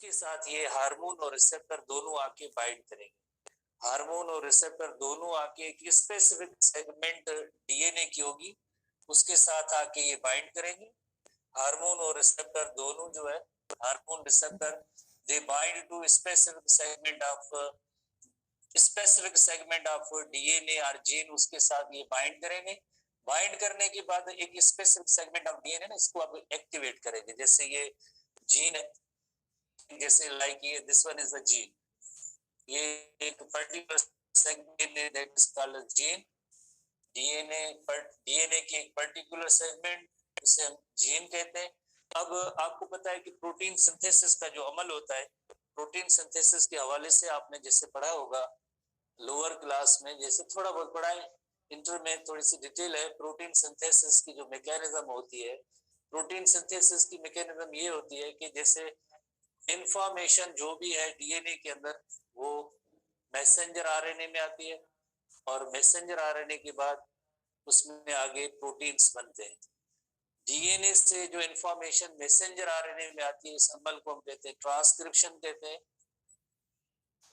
इसके साथ ये हार्मोन और रिसेप्टर दोनों आके बाइंड करेंगे। हार्मोन और रिसेप्टर दोनों आके एक स्पेसिफिक सेगमेंट डीएनए की होगी, उसके साथ आके ये बाइंड करेंगे। हार्मोन और रिसेप्टर दोनों जो है, hormone receptor, they bind to specific segment of DNA और जीन, उसके साथ ये बाइंड करेंगे। बाइंड करने के बाद एक स्पेसिफिक सेगमेंट ऑफ डीएनए ना, इसको अब एक्टिवेट करेंगे। जैसे ये जीन है, जैसे लाइक ये this one is the gene, ये एक particular segment that is called gene. DNA के एक पर्टिकुलर सेगमेंट, उसे हम जीन कहते हैं। अब आपको पता है कि प्रोटीन सिंथेसिस का जो अमल होता है, प्रोटीन सिंथेसिस के हवाले से आपने जैसे पढ़ा होगा लोअर क्लास में, जैसे थोड़ा बहुत पढ़ा है, इंटर में थोड़ी सी डिटेल है। प्रोटीन सिंथेसिस की जो मैकेनिज्म होती है, प्रोटीन सिंथेसिस की मैकेनिज्म ये होती है कि जैसे इंफॉर्मेशन जो भी है डीएनए के अंदर, वो मैसेंजर आरएनए में आती है, और मैसेंजर आरएनए के बाद उसमें आगे प्रोटीन्स बनते हैं। डीएनए से जो इंफॉर्मेशन मैसेंजर आरएनए में आती है, इस अमल को हम कहते हैं ट्रांसक्रिप्शन कहते हैं।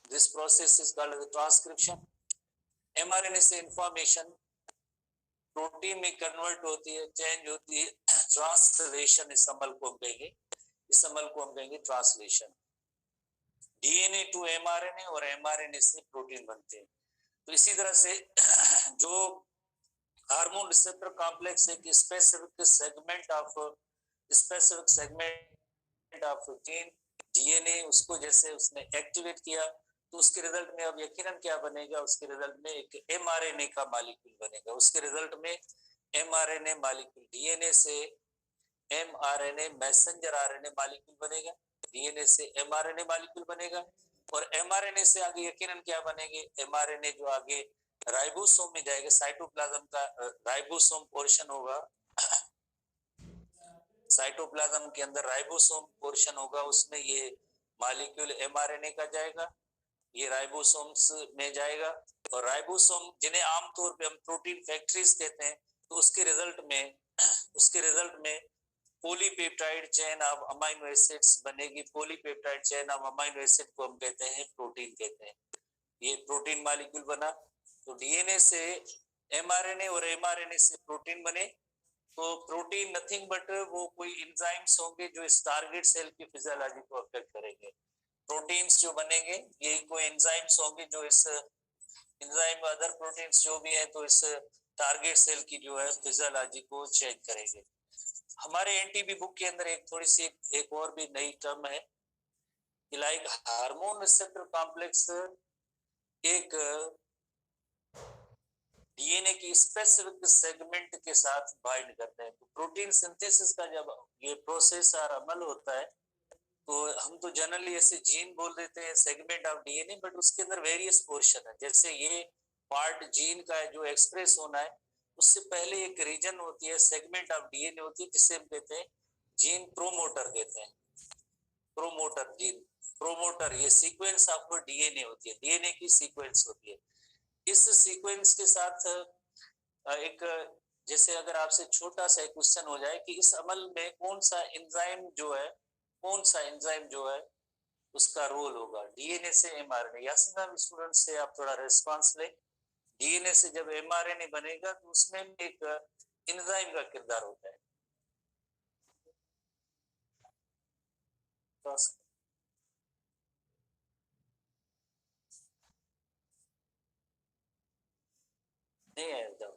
This process is called transcription. MRNA से इंफॉर्मेशन प्रोटीन में कन्वर्ट होती है, चेंज होती है, ट्रांसलेशन, इस अमल को हम कहेंगे, इस अमल को हम कहेंगे ट्रांसलेशन। डीएनए टू एमआरएनए और एमआरएनए से प्रोटीन बनते हैं। तो इसी तरह से जो हार्मोन रिसेप्टर कॉम्प्लेक्स एक specific segment of gene DNA, उसको जैसे उसने एक्टिवेट किया, तो उसके रिजल्ट में अब यकीनन क्या बनेगा, उसके रिजल्ट में एक एमआरएनए का मॉलिक्यूल बनेगा। उसके रिजल्ट में एमआरएनए मॉलिक्यूल, डीएनए से एमआरएनए मैसेंजर आरएनए मॉलिक्यूल बनेगा, डीएनए से एमआरएनए मॉलिक्यूल बनेगा, और एमआरएनए से आगे यकीनन क्या बनेंगे, एमआरएनए जो आगे राइबोसोम में जाएगा, साइटोप्लाज्म का राइबोसोम पोर्शन होगा, साइटोप्लाज्म के अंदर राइबोसोम पोर्शन होगा, उसमें ये मॉलिक्यूल एमआरएनए का जाएगा, ये राइबोसोम्स में जाएगा, और राइबोसोम जिन्हें आमतौर पे हम प्रोटीन फैक्ट्रीज कहते हैं, तो उसके रिजल्ट में polypeptide chain of amino acids बनेगी। Polypeptide chain of amino acid को हम कहते हैं प्रोटीन कहते हैं। ये प्रोटीन मॉलिक्यूल बना। तो डीएनए से एमआरएनए और एमआरएनए से प्रोटीन बने। तो प्रोटीन नथिंग बट वो कोई एंजाइम्स होंगे जो इस टारगेट सेल की फिजियोलॉजी को अफेक्ट करेंगे। प्रोटीन्स जो बनेंगे ये कोई एंजाइम्स होंगे जो इस एंजाइम, अदर प्रोटीन्स जो भी है, तो इस टारगेट सेल की जो है फिजियोलॉजी को चेंज करेंगे। हमारे एनटीबी बुक के अंदर एक थोड़ी सी एक और भी नई टर्म है कि लाइक हार्मोन रिसेप्टर कॉम्प्लेक्स एक डीएनए की स्पेसिफिक सेगमेंट के साथ बाइंड करते हैं। तो प्रोटीन सिंथेसिस का जब ये प्रोसेस और अमल होता है, तो हम तो जनरली ऐसे जीन बोल देते हैं, सेगमेंट ऑफ डीएनए, बट उसके अंदर वेरियस पोर्शन है। जैसे ये पार्ट जीन का है जो एक्सप्रेस होना है, उससे पहले एक रीजन होती है, सेगमेंट ऑफ डीएनए होती है, जिसे हम कहते हैं जीन प्रोमोटर कहते हैं। प्रोमोटर जीन, प्रोमोटर, ये सीक्वेंस ऑफ डीएनए होती है, डीएनए की सीक्वेंस होती है। इस सीक्वेंस के साथ एक, जैसे अगर आपसे छोटा सा क्वेश्चन हो जाए कि इस अमल में कौन सा एंजाइम जो है उसका रोल होगा डीएनए से एमआरएनए, या स्टूडेंट से आप थोड़ा रिस्पांस लें। डीएनए से जब एमआरएनए बनेगा तो उसमें एक एंजाइम का किरदार होता है। नहीं है एकदम,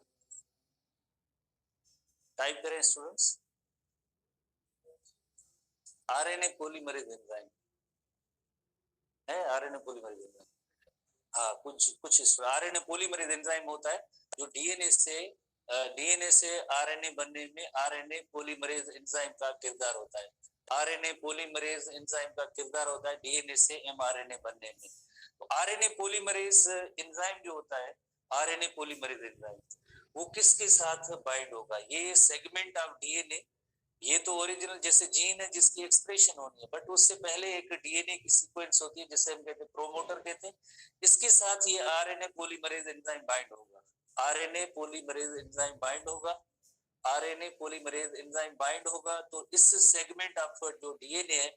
टाइप करें स्टूडेंट्स, आरएनए पॉलीमरेज एंजाइम है, आरएनए पॉलीमरेज एंजाइम। हाँ, कुछ आरएनए पॉलीमरेज एंजाइम होता है जो डीएनए से आरएनए बनने में आरएनए पॉलीमरेज एंजाइम का किरदार होता है। आरएनए पॉलीमरेज एंजाइम का किरदार होता है डीएनए से एमआरएनए बनने में। तो आरएनए पॉलीमरेज एंजाइम जो होता है, आरएनए पॉलीमरेज एंजाइम, वो किसके साथ बाइंड होगा, ये सेगमेंट ऑफ डीएनए, ये तो ओरिजिनल जैसे जीन है जिसकी एक्सप्रेशन होनी है, बट उससे पहले एक डीएनए की सीक्वेंस होती है जिसे हम कहते हैं प्रोमोटर कहते हैं। इसके साथ ये आरएनए पॉलीमरेज एंजाइम बाइंड होगा, आरएनए पॉलीमरेज एंजाइम बाइंड होगा, आरएनए पॉलीमरेज एंजाइम बाइंड होगा। तो इस सेगमेंट ऑफ जो डीएनए है,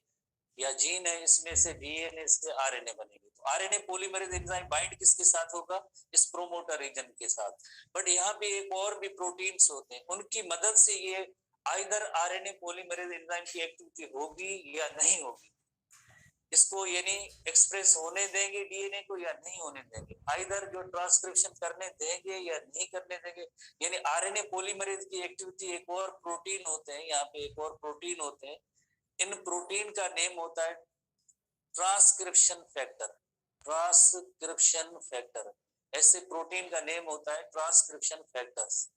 या जीन है, इसमें से डीएनए से आरएनए बनेगी। तो आरएनए पॉलीमरेज एंजाइम बाइंड किसके साथ होगा? इस प्रोमोटर रीजन के साथ। बट यहाँ पे एक और भी प्रोटीन्स होते हैं, उनकी मदद से ये आइदर आरएनए पॉलीमरेज एंजाइम की एक्टिविटी होगी या नहीं होगी, इसको यानी एक्सप्रेस होने देंगे डीएनए को या नहीं होने देंगे, आइदर जो ट्रांसक्रिप्शन करने देंगे या नहीं करने देंगे। यानी आरएनए पॉलीमरेज की एक्टिविटी एक और प्रोटीन होते हैं, यहाँ पे एक और प्रोटीन होते हैं, इन प्रोटीन का नेम होता है ट्रांसक्रिप्शन फैक्टर। ट्रांसक्रिप्शन फैक्टर, ऐसे प्रोटीन का नेम होता है ट्रांसक्रिप्शन फैक्टर्स।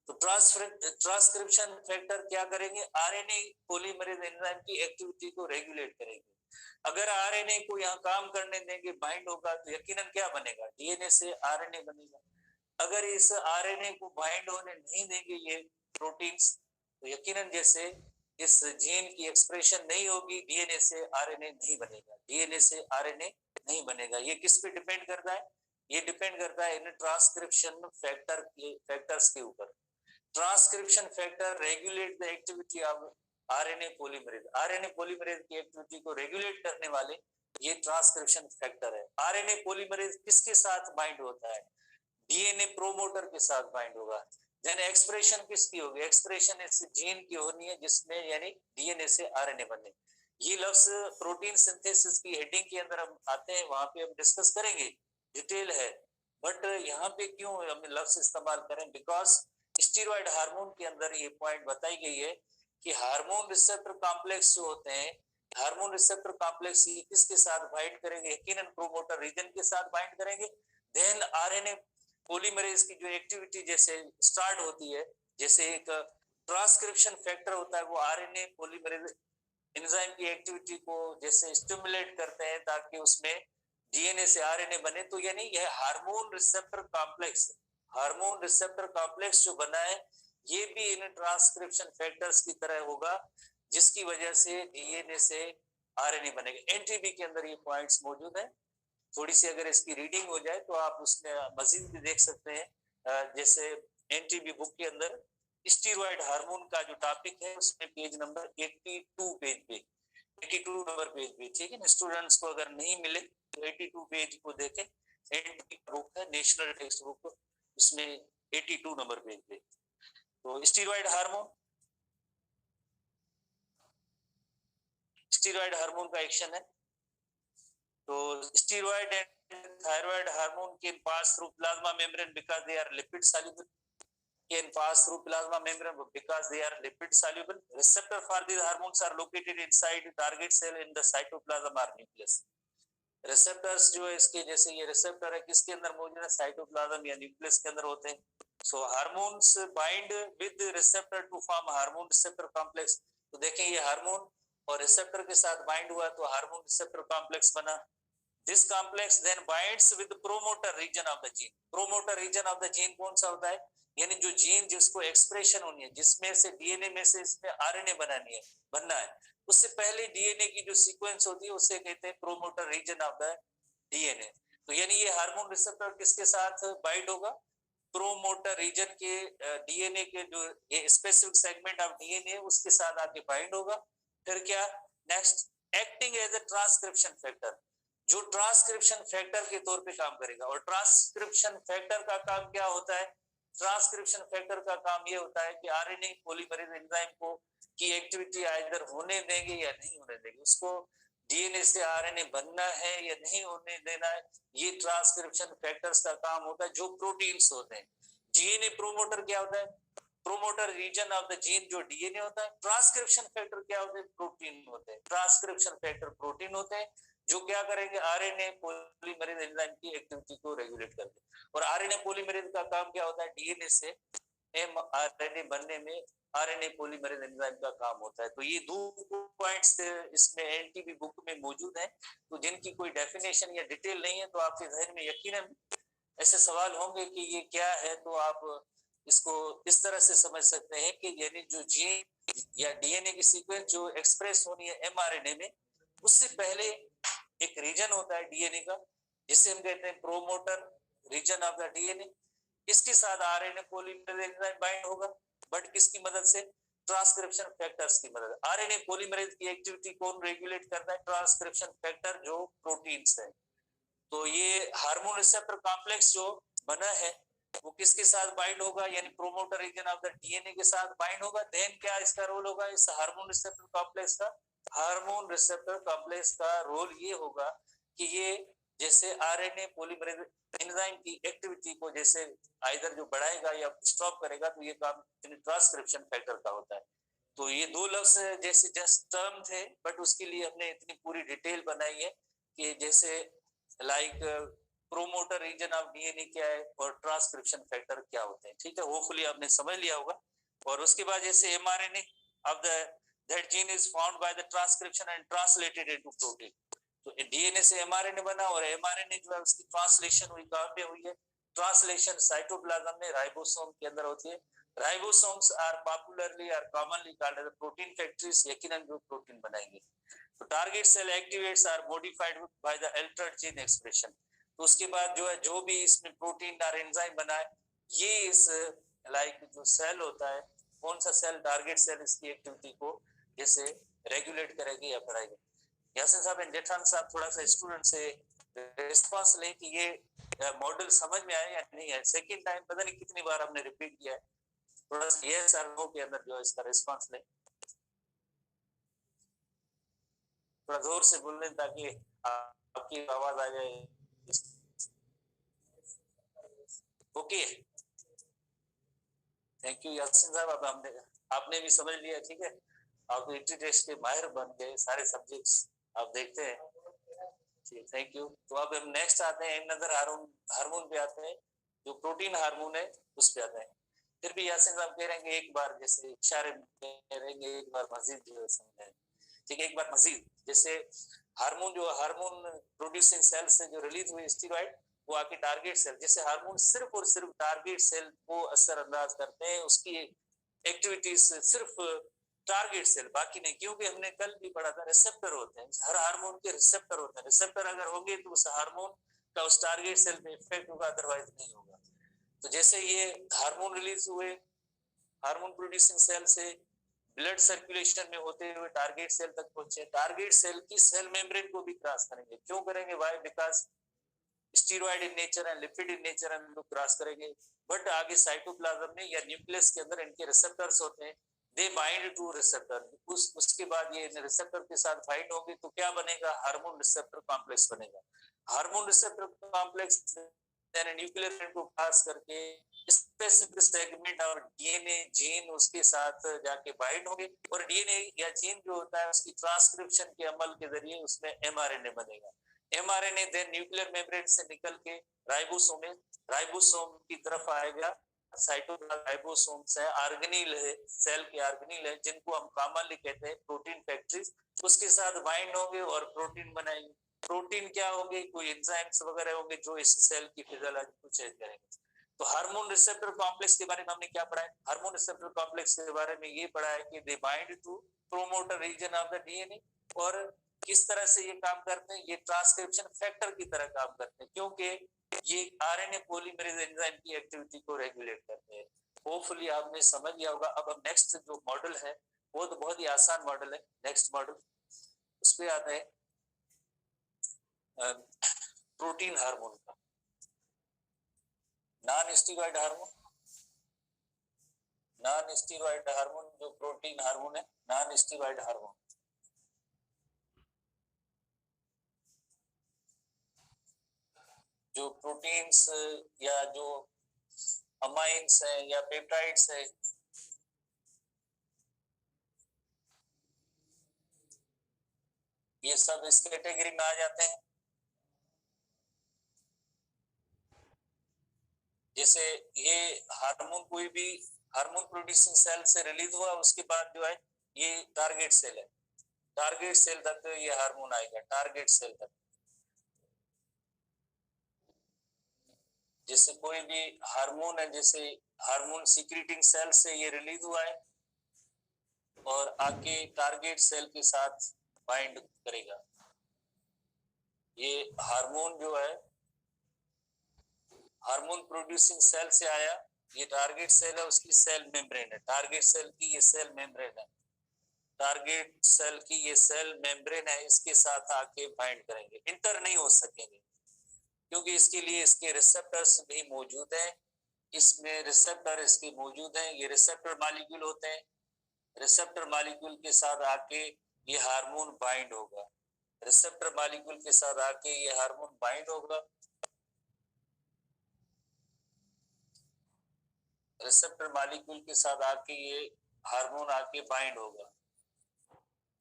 तो ट्रांसक्रिप्शन फैक्टर क्या करेंगे? आरएनए पॉलीमरेज एंजाइम की एक्टिविटी को रेगुलेट करेंगे। अगर आरएनए को यहाँ काम करने देंगे, बाइंड होगा, तो यकीनन क्या बनेगा? डीएनए से आरएनए बनेगा। अगर इस आरएनए को बाइंड होने नहीं देंगे ये प्रोटीन्स, तो यकीनन जैसे इस जीन की एक्सप्रेशन नहीं होगी, डीएनए से आरएनए नहीं बनेगा, डीएनए से आरएनए नहीं बनेगा। ये किस पे डिपेंड करता है? ये डिपेंड करता है इन ट्रांसक्रिप्शन फैक्टर्स के ऊपर। Transcription factor regulate the activity of RNA polymerase. RNA polymerase की एक्टिविटी को रेगुलेट करने वाले ये ट्रांसक्रिप्शन फैक्टर है। आरएनए पॉलीमरेज किसके साथ बाइंड होता है? डीएनए प्रोमोटर के साथ बाइंड होगा। देन एक्सप्रेशन किसकी होगी? एक्सप्रेशन इस जीन की होनी है जिसमें यानी डीएनए से आरएनए बने। ये लफ्ज प्रोटीन सिंथेसिस की हेडिंग के अंदर हम आते हैं, वहां पे हम डिस्कस करेंगे, डिटेल है। बट यहाँ पे क्यों हम लफ्ज इस्तेमाल करें? बिकॉज स्टीरॉयड हार्मोन के अंदर ये पॉइंट बताई गई है कि हार्मोन रिसेप्टर कॉम्प्लेक्स जो होते हैं, हार्मोन रिसेप्टर कॉम्प्लेक्स किसके साथ बाइंड करेंगे? यकीनन प्रोमोटर रीजन के साथ बाइंड करेंगे। देन आरएनए पॉलीमरेज की जो एक्टिविटी जैसे स्टार्ट होती है, जैसे एक ट्रांसक्रिप्शन फैक्टर होता है, वो आरएनए पॉलीमरेज एंजाइम की एक्टिविटी को जैसे स्टिमुलेट करते हैं ताकि उसमें डीएनए से आरएनए बने। तो यानी यह hormone receptor complex, hormone receptor complex जो बना है, ये भी इन ट्रांसक्रिप्शन फैक्टर्स की तरह होगा, जिसकी वजह से डीएनए से आरएनए बनेगा। एनटीबी के अंदर ये पॉइंट्स मौजूद है। थोड़ी सी अगर इसकी रीडिंग हो जाए तो आप उसमें मजीद भी देख सकते हैं। जैसे एनटीबी बुक के अंदर स्टीरॉयड हार्मोन का जो टॉपिक है, उसमें पेज नंबर 82 पेज पे, 82 नंबर पेज पे, ठीक है ना। स्टूडेंट्स को अगर नहीं मिले तो 82 पेज को देखें। एनटीबी बुक है, नेशनल टेक्स्ट बुक, उसमें 82 नंबर पेज पे। तो स्टीरॉयड हार्मोन, स्टीरॉयड हार्मोन का एक्शन है। तो steroid and thyroid hormone can pass through plasma membrane because they are lipid soluble, can pass through plasma membrane because they are lipid soluble. Receptor for these hormones are located inside target cell in the cytoplasm or nucleus. Receptors जो है इसके, जैसे ये receptor है किसके अंदर मौजूद है? साइटोप्लाज्म या न्यूक्लियस के अंदर होते हैं। So hormones bind with receptor to form hormone receptor complex. तो देखें ये हार्मोन और रिसेप्टर के साथ बाइंड हुआ तो हार्मोन रिसेप्टर कॉम्प्लेक्स बना। This complex then binds with promoter region of the gene. Promoter region of the gene कौन सा होता है? यानी जो जीन जिसको एक्सप्रेशन होनी है, जिसमें से डीएनए में से इसमें आरएनए बनानी है, बनना है, उससे पहले डीएनए की जो सीक्वेंस होती है उसे कहते हैं promoter region of the DNA. तो यानी ये हार्मोन रिसेप्टर किसके साथ बाइंड होगा? प्रोमोटर रीजन के डीएनए के जो ये स्पेसिफिक सेगमेंट ऑफ डीएनए उसके साथ आके बाइंड होगा। फिर क्या next? Acting as a transcription factor, जो ट्रांसक्रिप्शन फैक्टर के तौर पे काम करेगा। और ट्रांसक्रिप्शन फैक्टर का काम क्या होता है? ट्रांसक्रिप्शन फैक्टर का काम ये होता है कि आरएनए पॉलीमरेज एंजाइम को की एक्टिविटी आइदर होने देंगे या नहीं होने देंगे, उसको डीएनए से आरएनए बनना है या नहीं होने देना है, ये ट्रांसक्रिप्शन फैक्टर्स का काम होता है, जो प्रोटीन्स होते हैं। डीएनए प्रोमोटर क्या होता है? Promoter region of the gene जो डीएनए होता है। ट्रांसक्रिप्शन फैक्टर क्या होते हैं? प्रोटीन होते हैं। ट्रांसक्रिप्शन फैक्टर प्रोटीन होते हैं जो क्या करेंगे? आरएनए पॉलीमरेज एंजाइम की एक्टिविटी को रेगुलेट करते हैं। और आरएनए पॉलीमरेज का काम क्या होता है? डीएनए से एमआरएनए बनने में आरएनए पॉलीमरेज एंजाइम का काम होता है। तो ये दो पॉइंट्स इसमें एनटीबी बुक में मौजूद हैं। तो जिनकी कोई डेफिनेशन या डिटेल नहीं है तो आपके जहन में यकीनन ऐसे सवाल होंगे कि ये क्या है, तो आप इसको इस तरह से समझ सकते हैं कि यानी जो जीन या डीएनए की सीक्वेंस जो एक्सप्रेस होनी है एमआरएनए में, उससे पहले एक रीजन होता है डीएनए का जिसे हम कहते हैं promoter region of the DNA. इसके साथ आरएनए पॉलीमरेज एंजाइम बाइंड होगा, बट किसकी मदद से? ट्रांसक्रिप्शन फैक्टर्स की मदद। आरएनए पॉलीमरेज की एक्टिविटी कौन रेगुलेट करता है? ट्रांसक्रिप्शन फैक्टर जो प्रोटीन्स है। तो ये हार्मोन रिसेप्टर कॉम्प्लेक्स जो बना है वो किसके साथ बाइंड होगा? यानी promoter region of the DNA के साथ बाइंड होगा। देन क्या इसका रोल होगा इस हार्मोन रिसेप्टर कॉम्प्लेक्स का? हार्मोन रिसेप्टर कॉम्प्लेक्स का रोल ये होगा कि ये जैसे आरएनए पॉलीमरेज एंजाइम की एक्टिविटी को जैसे आइदर जो बढ़ाएगा या स्टॉप करेगा, तो ये काम ट्रांसक्रिप्शन फैक्टर का होता है। तो ये दो लफ्ज जैसे जस्ट टर्म थे, बट उसके लिए हमने इतनी पूरी डिटेल बनाई है कि जैसे like promoter region of DNA क्या है और ट्रांसक्रिप्शन फैक्टर क्या होते हैं। ठीक है, होपफुली आपने समझ लिया होगा। और उसके बाद जैसे mRNA of the that gene is found by the transcription and translated into protein. तो डीएनए से एमआरएनए बना और एमआरएनए जो है उसकी ट्रांसलेशन हुई, कहां पे हुई है? ट्रांसलेशन साइटोप्लाज्म में राइबोसोम के अंदर होती है। Ribosomes are popularly are commonly called as protein factories, यकीनन जो प्रोटीन बनाएंगे। तो target cell activates are modified by the altered gene expression. तो उसके बाद जो है जो भी इसमें प्रोटीन और एंजाइम बना है, ये इस लाइक जो सेल होता है, कौन सा सेल? टारगेट सेल इसकी एक्टिविटी को जैसे रेगुलेट करेगी या बढ़ाएगी। यासिन साहब एंड जेठान साहब थोड़ा सा स्टूडेंट से रिस्पांस लें कि ये मॉडल समझ में आया या नहीं है। सेकंड टाइम पता नहीं कितनी बार हमने रिपीट किया है, थोड़ा सा यस और नो के अंदर जो है इसका रिस्पांस लें। थोड़ा जोर से बोल लें ताकि आपकी आवाज आ जाए। ओके, थैंक यू यासिन साहब। अब हमने आपने भी समझ लिया, ठीक है। आप इंट्री टेस्ट के माहिर बन गए, सारे सब्जेक्ट्स आप देखते हैं। ठीक, थैंक यू। तो अब हम नेक्स्ट आते हैं अनदर हार्मोन पे आते हैं, जो प्रोटीन हार्मोन है उस पे आते हैं। फिर भी यासिन साहब कह रहे हैं एक बार जैसे इशारे में कह रहे हैं एक बार मजीद जो समझाएं। ठीक है, एक बार मजीद जैसे हार्मोन जो हार्मोन प्रोड्यूसिंग सेल से जो रिलीज हुए स्टेरॉइड वो आके टारगेट सेल, जैसे हार्मोन सिर्फ और सिर्फ टारगेट सेल को असरअंदाज करते हैं, उसकी एक्टिविटीज सिर्फ टारगेट सेल, बाकी नहीं। क्योंकि हमने कल भी पढ़ा था रिसेप्टर होते हैं, हर हार्मोन के रिसेप्टर होते हैं। रिसेप्टर अगर होंगे तो उस हार्मोन का उस टारगेट सेल पे इफेक्ट होगा, अदरवाइज नहीं होगा। तो जैसे ये हार्मोन रिलीज हुए हार्मोन प्रोड्यूसिंग सेल से ब्लड सर्कुलेशन में होते हुए टारगेट सेल तक पहुंचे, टारगेट सेल की सेल मेम्ब्रेन को भी क्रॉस करेंगे। क्यों करेंगे? Why? Because steroid in nature and lipid in nature and cross करेंगे। बट आगे साइटोप्लाज्म में या न्यूक्लियस के अंदर इनके रिसेप्टर्स होते हैं, दे बाइंड टू रिसेप्टर। उसके बाद ये रिसेप्टर के साथ बाइंड होंगे तो क्या बनेगा? हार्मोन रिसेप्टर कॉम्प्लेक्स बनेगा। हार्मोन रिसेप्टर कॉम्प्लेक्स न्यूक्लियर को पास करके स्पेसिफिक सेगमेंट और डीएनए जीन उसके साथ जाके बाइंड होंगे और डीएनए या जीन जो होता है उसकी ट्रांसक्रिप्शन के अमल के जरिए उसमें एमआरएनए बनेगा। एमआरएनए देन न्यूक्लियर मेम्ब्रेन से निकल के राइबोसोम की तरफ आएगा। साइटोप्लाज्म राइबोसोम्स है, ऑर्गेनील है, सेल के ऑर्गेनील है, जिनको हम कॉमनली कहते हैं प्रोटीन फैक्ट्रीज, उसके साथ बाइंड होंगे और प्रोटीन बनाएंगे। प्रोटीन क्या होंगे? कोई एंजाइम्स वगैरह होंगे जो इस सेल की फिजियोलॉजी को चेंज करेंगे। तो हार्मोन रिसेप्टर कॉम्प्लेक्स के बारे में हमने क्या पढ़ा है? हार्मोन रिसेप्टर कॉम्प्लेक्स के बारे में ये पढ़ा है कि they bind to promoter region of the DNA. और किस तरह से ये काम करते हैं? ये ट्रांसक्रिप्शन फैक्टर की तरह काम करते हैं, क्योंकि ये आरएनए पॉलीमरेज एंजाइम की एक्टिविटी को रेगुलेट करते हैं। होपफुली आपने समझ लिया होगा। अब हम नेक्स्ट जो मॉडल है वो तो बहुत ही आसान मॉडल है। नेक्स्ट मॉडल उस पे आता है प्रोटीन हार्मोन का। नॉन स्टेरॉइड हार्मोन जो प्रोटीन हार्मोन है, नॉन स्टेरॉइड हार्मोन, जो प्रोटीन्स या जो अमाइंस है या पेप्टाइड्स है, ये सब इस कैटेगरी में आ जाते हैं। जैसे ये हार्मोन कोई भी हार्मोन प्रोड्यूसिंग सेल से रिलीज हुआ, उसके बाद जो है ये टारगेट सेल है, टारगेट सेल तक ये हार्मोन आएगा, टारगेट सेल तक। जैसे कोई भी हार्मोन है, जैसे हार्मोन सीक्रेटिंग सेल से ये रिलीज हुआ है और आके टारगेट सेल के साथ बाइंड करेगा। ये हार्मोन जो है हार्मोन प्रोड्यूसिंग सेल से आया ये टारगेट सेल है, उसकी सेल मेम्ब्रेन है, टारगेट सेल की ये सेल मेम्ब्रेन है, टारगेट सेल की ये सेल मेम्ब्रेन है, इसके साथ आके बाइंड करेंगे, इंटर नहीं हो सकेंगे क्योंकि इसके लिए इसके रिसेप्टर्स भी मौजूद हैं, इसमें रिसेप्टर इसके मौजूद हैं, ये रिसेप्टर मॉलिक्यूल होते हैं, रिसेप्टर मॉलिक्यूल के साथ आके ये हार्मोन बाइंड होगा, रिसेप्टर मॉलिक्यूल के साथ आके ये हार्मोन बाइंड होगा, रिसेप्टर मॉलिक्यूल के साथ आके ये हार्मोन आके बाइंड होगा,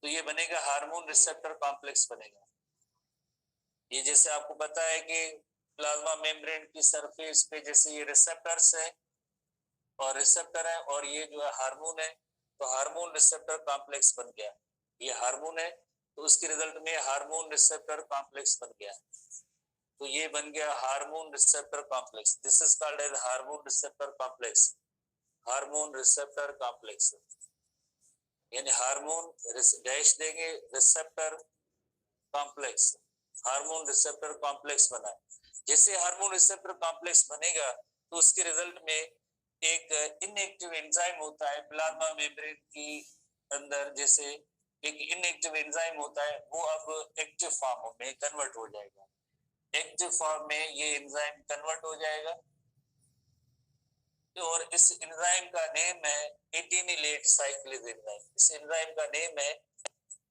तो ये बनेगा हार्मोन रिसेप्टर कॉम्प्लेक्स बनेगा। ये जैसे आपको पता है कि प्लाज्मा मेम्ब्रेन की सरफेस पे जैसे ये रिसेप्टर्स है और रिसेप्टर है और ये जो है हार्मोन है, तो हार्मोन रिसेप्टर कॉम्प्लेक्स बन गया, ये हार्मोन है तो उसके रिजल्ट में हार्मोन रिसेप्टर कॉम्प्लेक्स बन गया, तो ये बन गया hormone receptor complex, this is called as hormone receptor complex, hormone receptor complex, यानी हार्मोन डैश देंगे receptor complex, hormone receptor complex बना। जैसे हार्मोन रिसेप्टर कॉम्प्लेक्स बनेगा तो उसके रिजल्ट में एक इनएक्टिव एंजाइम होता है प्लाज्मा मेम्ब्रेन की अंदर, जैसे एक इनएक्टिव एंजाइम होता है वो अब एक्टिव फॉर्म में कन्वर्ट हो जाएगा, एक्टिव फॉर्म में ये एंजाइम कन्वर्ट हो जाएगा, और इस एंजाइम का नेम है एटिनिलेट साइक्लेज एंजाइम, इस एंजाइम का नेम है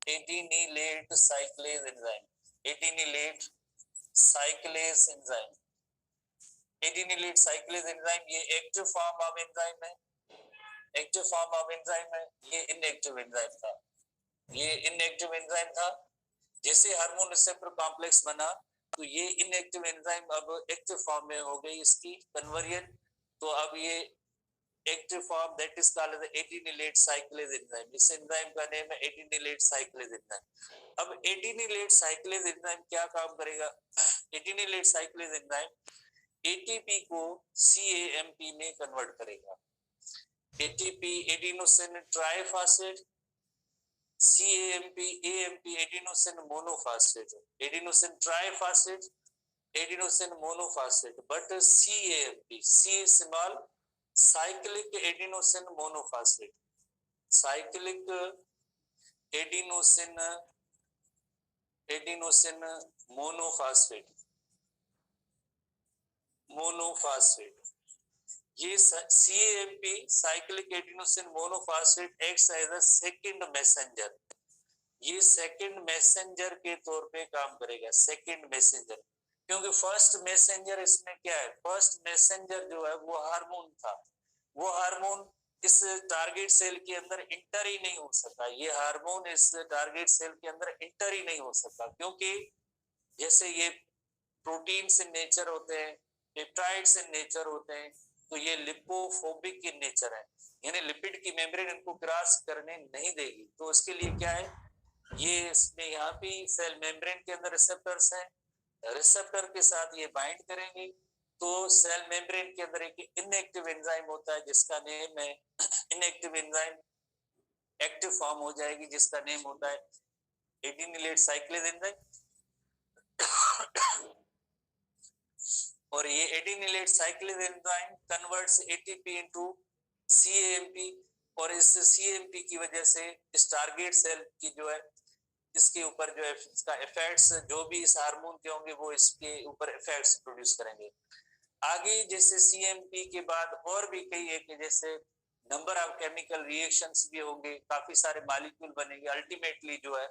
adenylate cyclase enzyme, adenylate cyclase enzyme, adenylate cyclase enzyme ये एक्टिव फॉर्म ऑफ एंजाइम है, एक्टिव फॉर्म ऑफ एंजाइम है, ये इनएक्टिव एंजाइम था, ये इनएक्टिव एंजाइम था, जैसे हार्मोन रिसेप्टर कॉम्प्लेक्स बना तो ये इनएक्टिव एंजाइम अब एक्टिव फॉर्म में हो गई इसकी कन्वर्जन, तो अब ये active form that is called as adenylate cyclase enzyme, इस एंजाइम का नेम है एटिनिलेट साइक्लेज एंजाइम। अब एटिनिलेट साइक्लेज एंजाइम क्या काम करेगा, एटिनिलेट साइक्लेज एंजाइम एटीपी को सीएएमपी में कन्वर्ट करेगा, ATP adenosine triphosphate, cAMP AMP adenosine monophosphate, adenosine triphosphate, adenosine monophosphate, but cAMP C small cyclic adenosine monophosphate, cyclic adenosine adenosine monophosphate, monophosphate, ये CMP cyclic adenosine monophosphate acts as a second messenger, ये second messenger के तौर पे काम करेगा, second messenger, क्योंकि first messenger इसमें क्या है, फर्स्ट मैसेंजर जो है वो हार्मोन था, वो हार्मोन इस टारगेट सेल के अंदर इंटर ही नहीं हो सका, ये हार्मोन इस टारगेट सेल के अंदर इंटर ही नहीं हो सका, क्योंकि जैसे ये प्रोटीन्स इन नेचर होते हैं, पेप्टाइड्स इन नेचर होते हैं, तो ये लिपोफोबिक इन नेचर है, यानी लिपिड की मेम्ब्रेन इनको क्रॉस करने नहीं देगी, तो उसके लिए क्या है, ये इसमें यहाँ पे सेल मेम्ब्रेन के अंदर रिसेप्टर्स हैं, रिसेप्टर के साथ ये बाइंड करेंगे, तो सेल मेम्ब्रेन के अंदर एक इनएक्टिव एंजाइम होता है जिसका नेम है इनएक्टिव एंजाइम एक्टिव फॉर्म हो जाएगी जिसका नेम होता है एटिनिलेट साइक्लेज एंजाइम, और ये adenylate cyclase enzyme converts ATP into cAMP, और इस सीएमपी की वजह से इस टारगेट सेल की जो है इसके ऊपर जो है इसका इफेक्ट्स जो भी इस हार्मोन के होंगे वो इसके ऊपर इफेक्ट्स प्रोड्यूस करेंगे। आगे जैसे सीएमपी के बाद और भी कई एक जैसे नंबर ऑफ केमिकल रिएक्शंस भी होंगे, काफी सारे मॉलिक्यूल बनेंगे, अल्टीमेटली जो है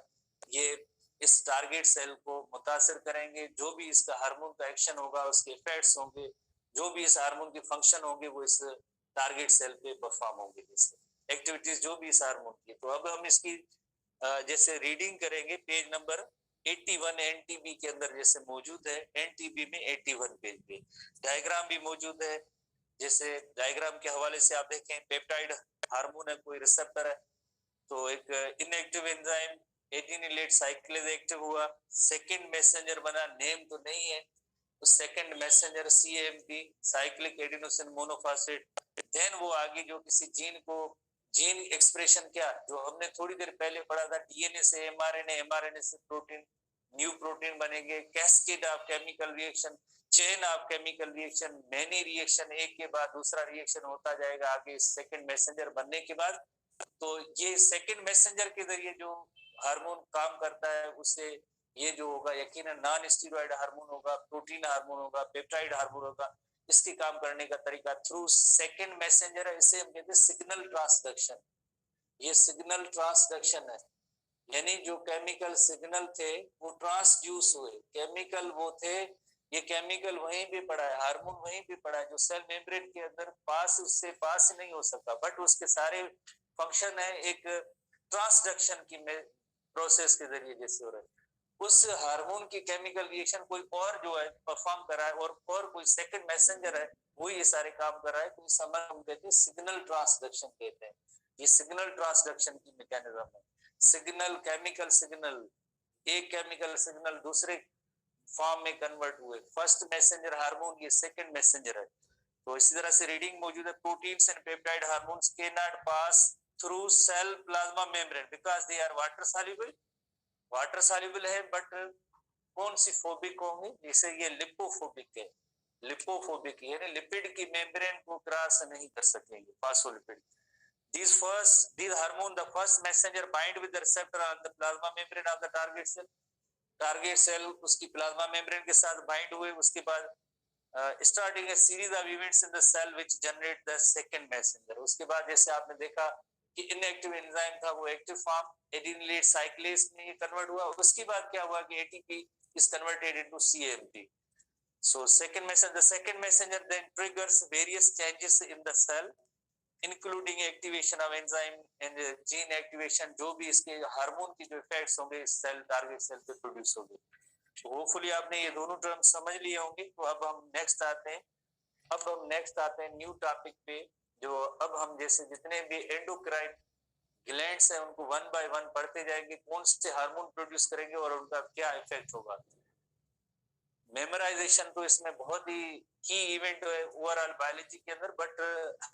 ये इस टारगेट सेल को मुतासिर करेंगे, जो भी इसका हार्मोन का एक्शन होगा उसके इफेक्ट्स होंगे, जो भी इस हार्मोन के फंक्शन होंगे वो इस टारगेट सेल पे परफॉर्म होंगे, जैसे एक्टिविटीज जो भी इस हार्मोन की। तो अब हम इसकी जैसे रीडिंग करेंगे पेज नंबर 81 एनटीबी के अंदर जैसे मौजूद है, एनटीबी में 81 पेज पे डायग्राम भी मौजूद है, जैसे डायग्राम के हवाले से आप देखें पेप्टाइड हार्मोन है, कोई रिसेप्टर है, तो एक inactive enzyme adenylate cyclase active हुआ, सेकंड मैसेंजर बना, नेम तो नहीं है, तो second messenger CMP cyclic adenosine monophosphate, then वो आगे जो किसी जीन को जीन एक्सप्रेशन क्या जो हमने थोड़ी देर पहले पढ़ा था, डीएनए से एमआरएनए, एमआरएनए से प्रोटीन, न्यू प्रोटीन बनेंगे, cascade of chemical reaction, chain of chemical reaction, many reaction, एक के बाद दूसरा रिएक्शन होता जाएगा आगे सेकंड मैसेंजर बनने के बाद। तो ये सेकंड मैसेंजर के जरिए जो हार्मोन काम करता है उससे ये जो होगा यकीनन नॉन स्टीरॉयड हार्मोन होगा, प्रोटीन हार्मोन होगा, पेप्टाइड हार्मोन होगा। इसके काम करने का तरीका थ्रू सेकंड मैसेंजर है, इसे हम कहते हैं सिग्नल ट्रांसडक्शन। ये सिग्नल ट्रांसडक्शन है, यानी जो केमिकल सिग्नल थे वो ट्रांसड्यूस हुए। केमिकल वो थे, ये केमिकल वहीं भी पड़ा है, हार्मोन वहीं भी पड़ा है, जो सेल मेम्ब्रेन के अंदर पास उससे पास नहीं हो सकता, बट उसके सारे फंक्शन है एक ट्रांसडक्शन की प्रोसेस के जरिए जैसे हो रहा है। उस हार्मोन की केमिकल रिएक्शन कोई और जो है परफॉर्म कर रहा है और कोई सेकंड मैसेंजर है वो ये सारे काम कर रहा है, तो इस समय हम कहते हैं सिग्नल ट्रांसडक्शन कहते हैं। ये सिग्नल ट्रांसडक्शन की मैकेनिज्म है। सिग्नल, केमिकल सिग्नल, एक केमिकल सिग्नल दूसरे फॉर्म में कन्वर्ट हुए, फर्स्ट मैसेंजर हार्मोन ये सेकंड मैसेंजर है। तो इसी तरह से रीडिंग मौजूद है, proteins and peptide hormones can not pass through cell plasma membrane because they are water soluble. Water soluble है बट कौन सी फोबिक होंगे, जैसे ये लिपोफोबिक है, लिपोफोबिक यानी लिपिड की मेम्ब्रेन को क्रॉस नहीं कर सकेंगे, phospholipid. These hormone, the first messenger bind with the receptor on the plasma membrane of the target cell. Target cell उसकी प्लाज्मा मेम्ब्रेन के साथ बाइंड हुए, उसके बाद starting a series of events in the cell which generate the second messenger. उसके बाद जैसे आपने देखा कि इनएक्टिव एंजाइम था वो एक्टिव फॉर्म एडिनिलेट साइक्लेज में ये कन्वर्ट हुआ, उसके बाद क्या हुआ कि ATP is converted into CMP. So the second messenger then triggers various changes in the cell including activation of enzyme and gene activation, जो भी इसके हार्मोन की जो इफेक्ट्स होंगे इस सेल टारगेट सेल पे प्रोड्यूस होंगे। होपफुली आपने ये दोनों टर्म समझ लिए होंगे। तो अब हम नेक्स्ट आते हैं न्यू टॉपिक पे, जो अब हम जैसे जितने भी एंडोक्राइन ग्लैंड्स हैं उनको वन बाय वन पढ़ते जाएंगे, कौन से हार्मोन प्रोड्यूस करेंगे और उनका क्या इफेक्ट होगा। मेमोराइजेशन तो इसमें बहुत ही की इवेंट है ओवरऑल बायोलॉजी के अंदर, बट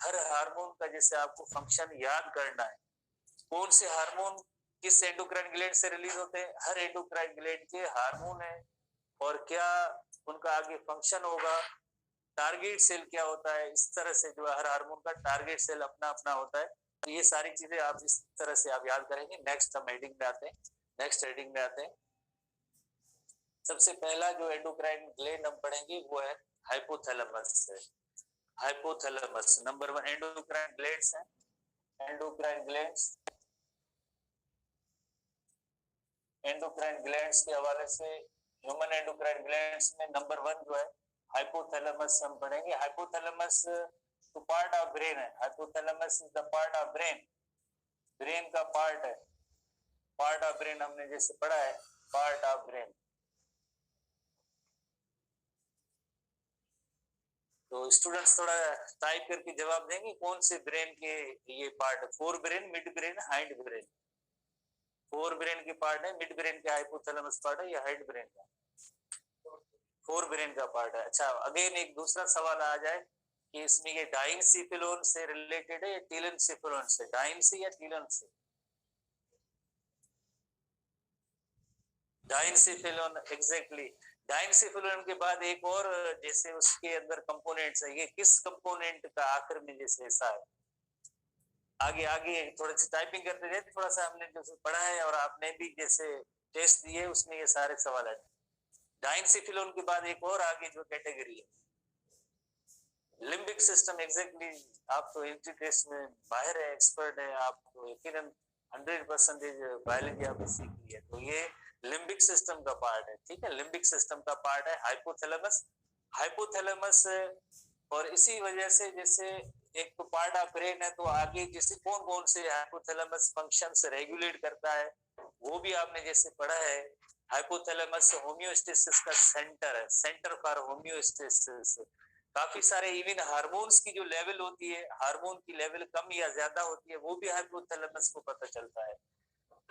हर हार्मोन का जैसे आपको फंक्शन याद करना है, कौन से हार्मोन किस एंडोक्राइन ग्लैंड से रिलीज होते हैं, हर एंडोक्राइन ग्लैंड के हार्मोन है और क्या उनका आगे फंक्शन होगा, टारगेट सेल क्या होता है, इस तरह से जो हर हार्मोन का टारगेट सेल अपना अपना होता है। तो ये सारी चीजें आप इस तरह से आप याद करेंगे। नेक्स्ट हम हेडिंग में आते हैं। सबसे पहला जो एंडोक्राइन ग्लैंड हम पढ़ेंगे वो है हाइपोथैलेमस है। हाइपोथैलेमस नंबर 1 एंडोक्राइन ग्लैंड्स है। एंडोक्राइन ग्लैंड्स के हवाले से ह्यूमन एंडोक्राइन ग्लैंड्स में नंबर 1 जो है हाइपोथैलेमस हम पढ़ेंगे। हाइपोथैलेमस तो पार्ट ऑफ ब्रेन है। Hypothalamus is the part of brain, brain का पार्ट है। पार्ट ऑफ ब्रेन हमने जैसे पढ़ा है, पार्ट ऑफ ब्रेन। तो स्टूडेंट्स थोड़ा टाइप करके जवाब देंगे कौन से ब्रेन के ये part, fore brain, mid brain, hind brain. Fore brain के पार्ट है, मिड ब्रेन के हाइपोथैलेमस पार्ट है या हाइंड ब्रेन का? फोर ब्रेन का पार्ट है। अच्छा, अगेन एक दूसरा सवाल आ जाए कि इसमें ये डाइनसिफिलोन से रिलेटेड है या टीलेनसिफिलोन से? डाइनसी या टीलन से? डाइनसिफिलोन, एग्जैक्टली। डाइनसिफिलोन के बाद एक और जैसे उसके अंदर कंपोनेंट्स है, ये किस कंपोनेंट का आखिर में जैसे ऐसा है? आगे थोड़ा सी टाइपिंग करते जाए, थोड़ा सा हमने जैसे पढ़ा है और आपने भी जैसे टेस्ट दिए उसमें ये सारे सवाल है। डाइनसिफिलोन के बाद एक और आगे जो कैटेगरी है लिम्बिक सिस्टम। एग्जैक्टली, आप तो एंट्री टेस्ट में माहिर है, एक्सपर्ट है, आप तो यकीनन 100% बायोलॉजी आपने सीख ली है। तो ये लिम्बिक सिस्टम का पार्ट है, ठीक है, लिम्बिक सिस्टम का पार्ट है हाइपोथैलेमस। और इसी वजह से जैसे एक तो पार्ट ऑफ ब्रेन है, तो आगे जैसे कौन कौन से हाइपोथैलेमस फंक्शंस रेगुलेट करता है वो भी आपने जैसे पढ़ा है। हाइपोथैलेमस होमियोस्टेसिस का सेंटर है, सेंटर फॉर होमियोस्टेसिस। काफी सारे इवन हार्मोन्स की जो लेवल होती है, हार्मोन की लेवल कम या ज्यादा होती है, वो भी हाइपोथैलेमस को पता चलता है।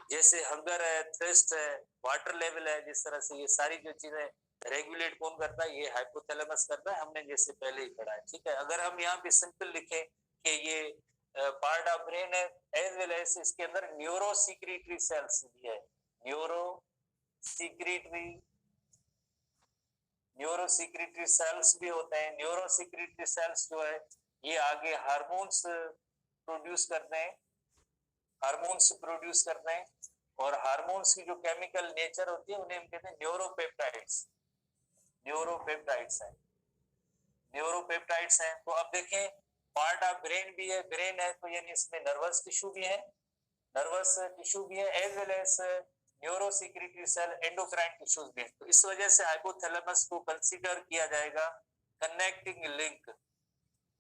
जैसे हंगर है, थ्रस्ट है, वाटर लेवल है, जिस तरह से ये सारी जो चीजें रेगुलेट कौन करता है, ये हाइपोथैलेमस करता है, हमने जैसे पहले ही पढ़ा है, ठीक है। अगर हम यहाँ पे सिंपल लिखें कि ये पार्ट ऑफ ब्रेन है, एज वेल एज इसके अंदर न्यूरो सीक्रेटरी सेल्स भी है, न्यूरो न्यूरो सिक्रेटरी सेल्स भी होते हैं। न्यूरो सिक्रेटरी सेल्स जो है ये आगे हार्मोन्स प्रोड्यूस करते हैं, हार्मोन्स प्रोड्यूस करते हैं, और हार्मोन्स की जो केमिकल नेचर होती है उन्हें हम कहते हैं न्यूरोपेप्टाइड्स। न्यूरोपेप्टाइड्स है, न्यूरोपेप्टाइड्स हैं। तो अब देखें पार्ट ऑफ ब्रेन भी है, ब्रेन है तो यानी इसमें नर्वस टिश्यू भी है, नर्वस टिश्यू भी है, as well as neuro secretory cell, endocrine tissues भी है। तो इस वजह से हाइपोथैलेमस को कंसीडर किया जाएगा connecting link,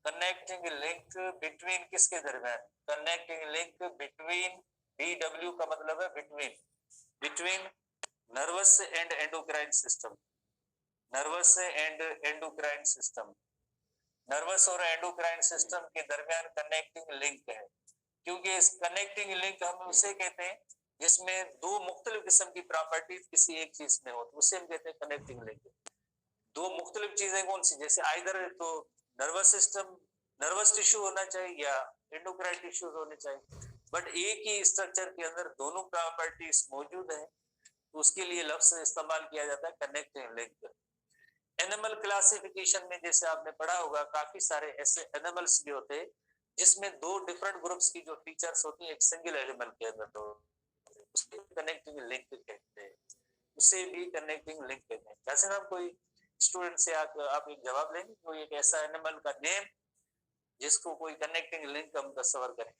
connecting link between किसके दरमियान, कनेक्टिंग लिंक बिटवीन, BW का मतलब है between, between nervous and endocrine system, nervous and endocrine system, nervous और एंडोक्राइन सिस्टम के दरमियान कनेक्टिंग लिंक है। क्योंकि इस कनेक्टिंग लिंक हम उसे कहते हैं जिसमें दो मुख्तलिफ किस्म की प्रॉपर्टीज किसी एक चीज में हो, तो उसे हम कहते हैं कनेक्टिंग लिंक। दो मुख्तलिफ चीजें कौन सी, जैसे आइदर तो नर्वस सिस्टम, नर्वस टिश्यू होना चाहिए या एंडोक्राइन टिश्यूज होने चाहिए, बट एक ही स्ट्रक्चर के अंदर दोनों प्रॉपर्टीज मौजूद है, तो उसके लिए लफ्ज इस्तेमाल किया जाता है कनेक्टिंग लिंक। एनिमल क्लासिफिकेशन में जैसे आपने पढ़ा होगा काफी सारे ऐसे एनिमल्स भी होते हैं जिसमें दो डिफरेंट ग्रुप्स की जो फीचर्स होती है एक सिंगल एनिमल के अंदर, तो उसके कनेक्टिंग लिंक कहते हैं, उसे भी कनेक्टिंग लिंक कहते हैं। जैसे हम कोई स्टूडेंट से आप एक जवाब लेंगे कोई एक ऐसा एनिमल का नेम जिसको कोई कनेक्टिंग लिंक हम तस्वर करें।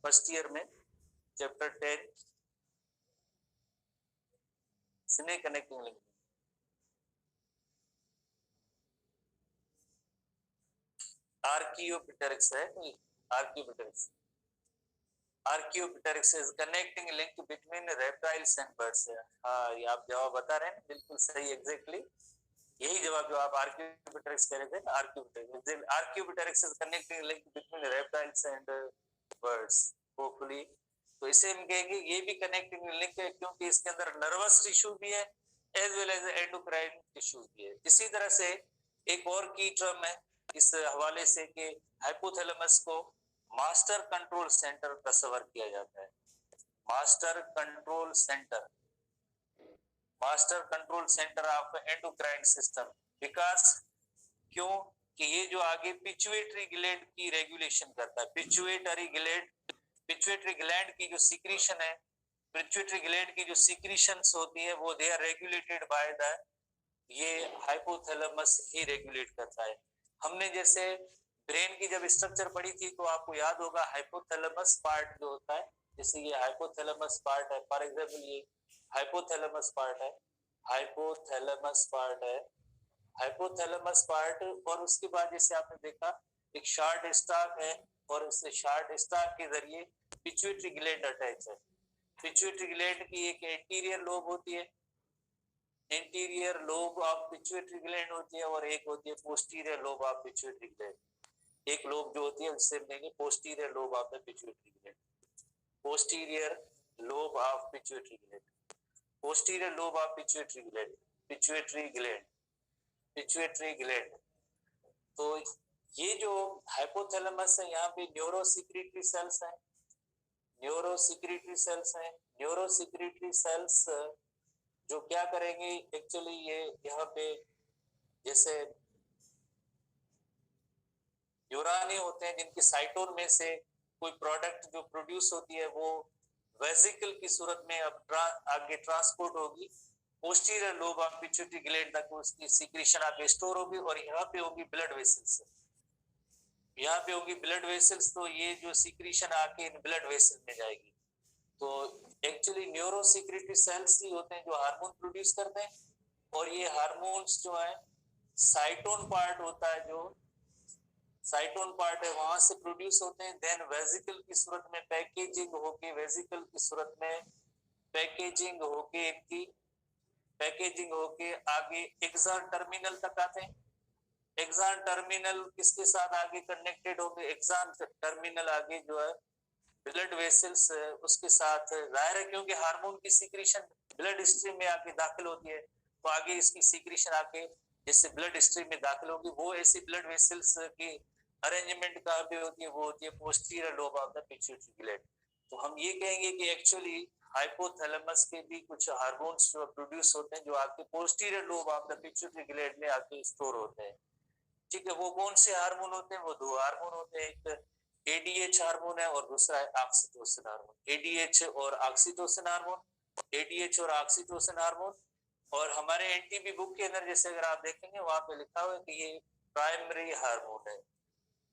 फर्स्ट ईयर में चैप्टर 10 सिने कनेक्टिंग लिंक, आर्कियोप्टेरिक्स है, Archaeopteryx, Archaeopteryx is connecting link between reptiles and birds. हाँ ये आप जवाब बता रहे हैं बिल्कुल सही, एग्जैक्टली यही जवाब जो आप आर्कियोप्टेरिक्स कह रहे थे, Archaeopteryx, Archaeopteryx is connecting link between reptiles and birds hopefully. तो इसे हम कहेंगे ये भी कनेक्टिंग लिंक है क्योंकि इसके अंदर नर्वस टिश्यू भी है as well as endocrine tissue भी है। इसी तरह से एक और की टर्म है इस हवाले से कि हाइपोथैलेमस को मास्टर कंट्रोल सेंटर तस्वर किया जाता है। Master control centre, master control centre of endocrine system, because क्यों कि ये जो आगे पिट्यूटरी ग्लैंड की रेगुलेशन करता है, पिट्यूटरी ग्लैंड, पिट्यूटरी ग्लैंड की जो सीक्रेशन है, पिट्यूटरी ग्लैंड की जो सीक्रेशंस होती है वो they are regulated by the, ये हाइपोथैलेमस ही रेगुलेट करता है। हमने जैसे ब्रेन की जब स्ट्रक्चर पढ़ी थी तो आपको याद होगा हाइपोथैलेमस पार्ट जो होता है, जैसे ये हाइपोथैलेमस पार्ट है, फॉर एग्जांपल ये हाइपोथैलेमस पार्ट है, हाइपोथैलेमस पार्ट है, हाइपोथैलेमस पार्ट, और उसके बाद जैसे आपने देखा एक शार्ट स्टॉक है और उस शार्ट स्टॉक के जरिए पिट्यूटरी ग्लैंड अटैच है। पिट्यूटरी ग्लैंड की एक एंटीरियर लोब होती है, anterior lobe of pituitary gland होती है, और एक होती है posterior lobe of pituitary gland. एक लोब जो होती है उससे देंगे posterior lobe of the pituitary gland, posterior lobe of pituitary gland, posterior lobe of pituitary gland, pituitary gland, pituitary gland. तो ये जो हाइपोथैलेमस है यहाँ पे न्यूरो सिक्रेटरी सेल्स हैं, न्यूरो सिक्रेटरी सेल्स हैं, न्यूरो सिक्रेटरी सेल्स जो क्या करेंगे एक्चुअली ये यहाँ पे जैसे न्यूरॉन होते हैं जिनके साइटोन में से कोई प्रोडक्ट जो प्रोड्यूस होती है वो वेसिकल की सूरत में अब आगे ट्रांसपोर्ट होगी posterior lobe of pituitary gland तक, उसकी सीक्रेशन आगे स्टोर होगी और यहाँ पे होगी ब्लड वेसल्स, यहाँ पे होगी ब्लड वेसल्स, तो ये जो सीक्रेशन आके इन ब्लड वेसल में जाएगी। तो एक्चुअली न्यूरो सिक्रेटरी सेल्स ही होते हैं जो हार्मोन प्रोड्यूस करते हैं, और ये हार्मोन्स जो है साइटोन पार्ट होता है, जो साइटोन पार्ट है वहां से प्रोड्यूस होते हैं, देन वेसिकल की सूरत में पैकेजिंग होके, वेसिकल की सूरत में पैकेजिंग होके इनकी पैकेजिंग होके आगे एक्सॉन टर्मिनल तक आते हैं। एक्सॉन टर्मिनल किसके साथ आगे कनेक्टेड होंगे, एक्सॉन टर्मिनल आगे जो है ब्लड वेसल्स उसके साथ जाहिर है क्योंकि हार्मोन की सीक्रेशन ब्लड स्ट्रीम में आके दाखिल होती है, तो आगे इसकी सीक्रेशन आके जैसे ब्लड स्ट्रीम में दाखिल होगी, वो ऐसी ब्लड वेसल्स की अरेंजमेंट कहाँ पे होती है, वो होती है posterior lobe of the pituitary gland. तो हम ये कहेंगे कि एक्चुअली हाइपोथैलेमस के भी कुछ हार्मोन्स जो प्रोड्यूस होते हैं जो आपके posterior lobe of the pituitary gland में आके स्टोर होते हैं। ठीक है, वो कौन से हार्मोन होते हैं? वो दो हार्मोन होते हैं, एक एडीएच हार्मोन है और दूसरा है ऑक्सीटोसिन हार्मोन। एडीएच और ऑक्सीटोसिन हार्मोन, एडीएच और ऑक्सीटोसिन हार्मोन। और हमारे एनटीबी बुक के अंदर जैसे अगर आप देखेंगे वहां पे लिखा हुआ है कि ये प्राइमरी हार्मोन है।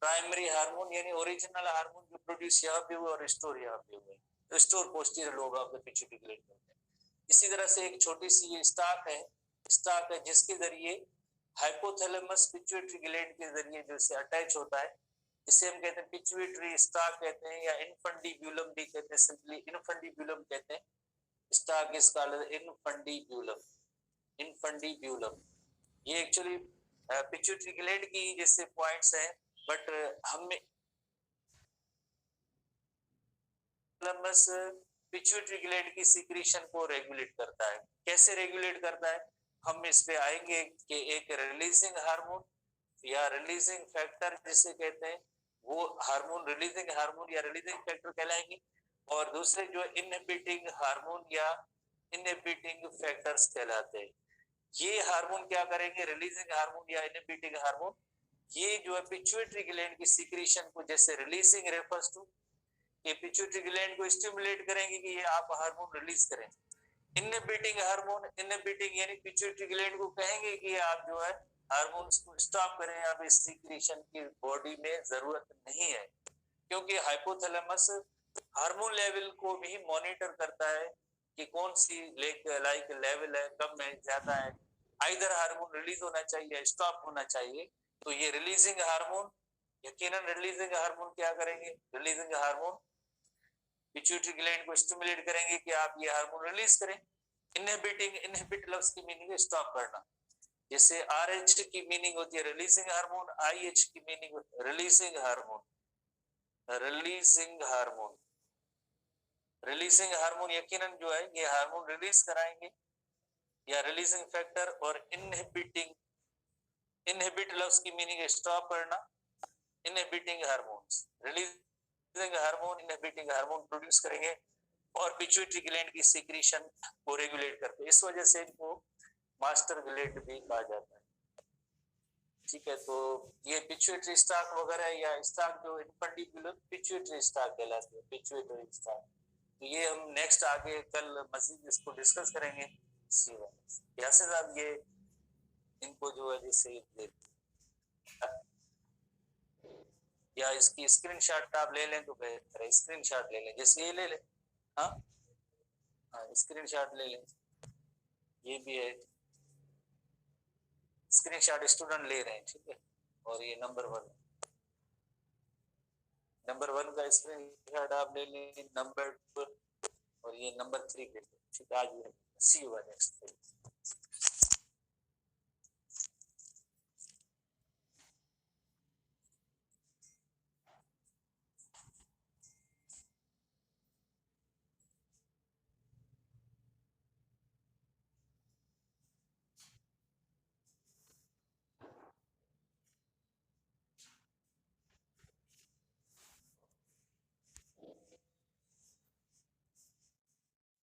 प्राइमरी हार्मोन यानी ओरिजिनल हार्मोन जो प्रोड्यूस यहाँ पे हुए और स्टोर यहाँ पे हुए, store posterior lobe of the pituitary gland में होते हैं। इसी तरह से एक छोटी सी ये स्टाक है जिसके जरिए हाइपोथैलेमस पिट्यूटरी ग्लैंड के जरिए जो से अटैच होता है, इसे हम कहते हैं पिट्यूटरी स्टाक कहते हैं या इनफंडिब्यूलम भी कहते हैं, सिंपली इनफंडिब्यूलम कहते हैं। Stalk is called infundibulum. Infundibulum ये एक्चुअली पिट्यूटरी ग्लैंड की जैसे पॉइंट्स हैं, बट हमें पिट्यूटरी ग्लैंड की सीक्रेशन को रेगुलेट करता है। कैसे रेगुलेट करता है हम इस पे आएंगे कि एक रिलीजिंग हार्मोन या रिलीजिंग फैक्टर जिसे कहते हैं, वो हार्मोन रिलीजिंग हार्मोन या रिलीजिंग फैक्टर कहलाएंगे। और दूसरे जो इनहिबिटिंग हार्मोन या इनहिबिटिंग फैक्टर्स कहलाते हैं। ये हार्मोन क्या करेंगे? रिलीजिंग हार्मोन या इनहिबिटिंग हार्मोन ये जो है पिट्यूटरी ग्लैंड की सीक्रेशन को, जैसे रिलीजिंग रेफर्स टू ये पिट्यूटरी ग्लैंड को स्टिमुलेट करेंगे कि ये आप हार्मोन रिलीज करें। इनहिबिटिंग हार्मोन, इनहिबिटिंग यानी पिट्यूटरी ग्लैंड को कहेंगे कि आप जो है हार्मोन्स को स्टॉप करें, अब इस सीक्रेशन की बॉडी में जरूरत नहीं है। क्योंकि हाइपोथैलेमस हार्मोन लेवल को भी मॉनिटर करता है कि कौन सी लाइक लेवल है, कम है, ज्यादा है, आइदर हार्मोन रिलीज होना चाहिए, स्टॉप होना चाहिए। तो ये रिलीजिंग हार्मोन, यकीनन रिलीजिंग हार्मोन क्या करेंगे? रिलीजिंग हार्मोन पिट्यूटरी ग्लैंड को स्टिमुलेट करेंगे कि आप ये हार्मोन रिलीज करें। इनहिबिटिंग, इनहिबिट लफ्ज की मीनिंग है स्टॉप करना। जैसे आरएच की मीनिंग होती है रिलीजिंग हार्मोन, आईएच की meaning releasing hormone. Releasing hormone, releasing hormone यकीनन जो है ये हार्मोन रिलीज कराएंगे या रिलीजिंग फैक्टर। और इनहिबिटिंग, इनहिबिट लफ्ज की मीनिंग है स्टॉप करना। Inhibiting hormones, releasing hormone, inhibiting hormone produce करेंगे और पिट्यूटरी ग्लैंड की सीक्रेशन को रेगुलेट करते हैं। इस वजह से इनको मास्टर ग्लैंड भी कहा जाता है। ठीक है, तो ये पिट्यूटरी स्टाक वगैरह या स्टाक जो इनफंडिब्यूलम पिट्यूटरी स्टाक कहलाते हैं, पिट्यूटरी स्टाक। तो ये हम नेक्स्ट आगे कल मजीद इसको डिस्कस करेंगे। यासिर साहब ये इनको जो है जैसे या इसकी स्क्रीनशॉट आप ले लें तो बेहतर है। स्क्रीनशॉट ले लें, जैसे ये ले लें। हाँ हाँ, स्क्रीनशॉट ले लें, ये भी है स्क्रीनशॉट स्टूडेंट ले रहे हैं। ठीक है, और ये नंबर 1 का स्क्रीनशॉट आप ले लें, नंबर 2 और ये नंबर 3 पे। ठीक है, आज सी यू नेक्स्ट।